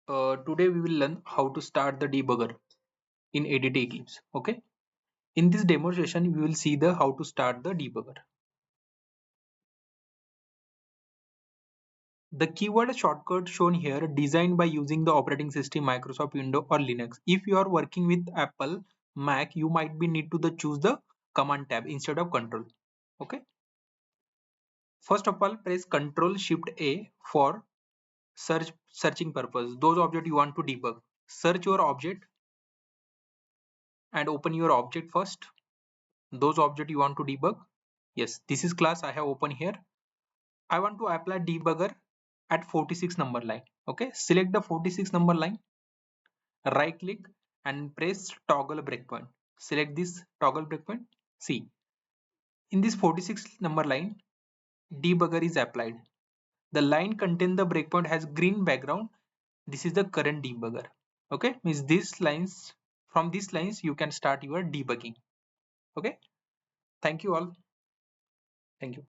Today we will learn how to start the debugger in ADT Eclipse. Okay. In this demonstration, we will see the how to start the debugger. The keyword shortcut shown here designed by using the operating system Microsoft Windows or Linux. If you are working with Apple Mac, you might be need to choose the command tab instead of control. Okay. First of all, press Control Shift A for searching purpose. Those objects you want to debug. Search your object and open your object first. Those objects you want to debug. Yes, this is class I have opened here. I want to apply debugger at 46 number line. Okay, select the 46 number line, right click and press toggle breakpoint. Select this toggle breakpoint. See, in this 46 number line, debugger is applied. The line contain the breakpoint has green background. This is the current debugger. Okay, means these lines, from these lines you can start your debugging. Okay, thank you all. Thank you.